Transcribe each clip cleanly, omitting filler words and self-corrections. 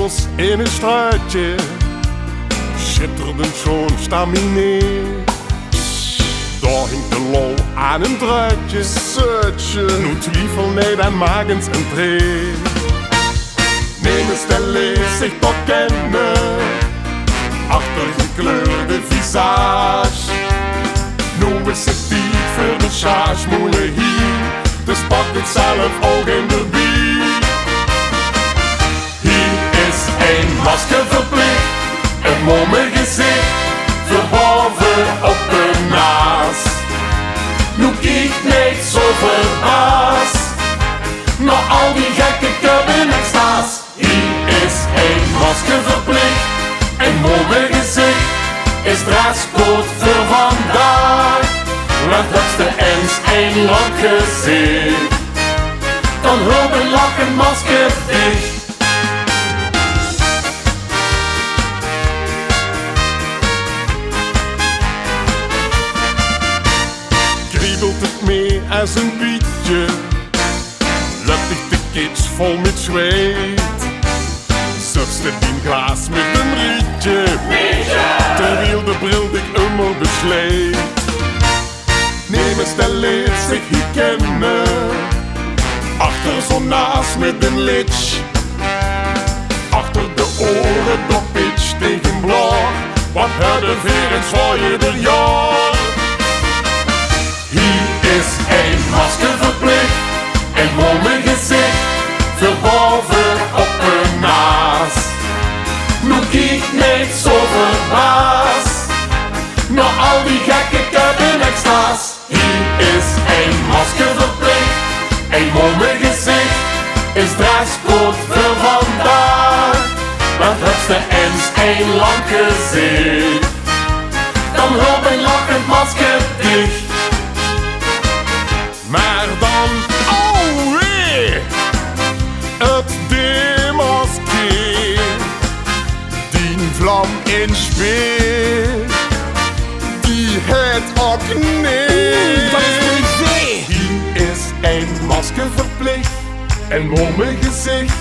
Rietels in een struitje schitterden zo'n stamineer. Daar hing de lol aan een druitje, zeutje. Nu twijfel nee, dan magens een tree. Neem eens de lees zich tot kennen, achter gekleurde visage. Nu is het tijd voor de charge, moele hier. Dus pak het zelf ook in de bier. Hier is een masker verplicht, een mommig gezicht, verboven op een naas. Nu kijkt niet zo verbaasd naar al die gekke kabinetsta's. Hier is een masker verplicht, een mommig gezicht, is dresscode voor vandaag. Laat de eens een lang gezicht, dan hulpen lachen masker dicht. Kriebelt het mee als een bietje, luchtig de kids vol met zweet. Zupste een glas met een rietje, terwijl de bril dik helemaal besleet. Neem eens de leed zich hier kennen, achter zo'n naas met een litsch. Achter de oren door pitch tegen blok, wat harder weer en zwaaier jaar. Hier is een masker verplicht, een mommig gezicht, verboven op een naas. Nu kijkt niet zo verbaasd naar al die gekke kabinetsta's. Hier is een masker verplicht, een mommig gezicht, is dresscode voor vandaag. Wat het de eens een lang gezicht, dan hulp een lachend masker dicht. Maar dan, oh wee, het demaskeer, die vlam in speer, die het ook neer. Dat is privé. Hier is een masker verplicht, een mommig gezicht,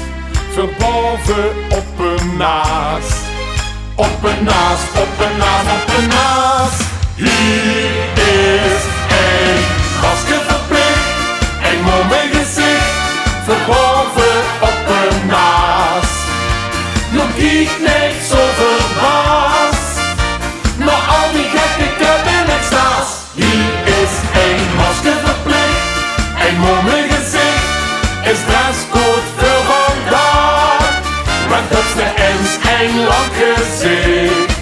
verboven op een naas. Op een naas, op een naas, op een naas. Hier is een masker verplicht, een mommig gezicht, verboven op een naas. Nu kijkt niet zo verbaasd naar al die gekke kabinetsta's. Hier is een masker verplicht, een mommig gezicht, is dresscode voor vandaag. Want het is de eens een lang gezicht,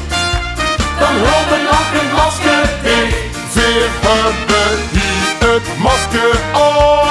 dan hulp een lachend masker dicht. Weer hebben hier het masker op.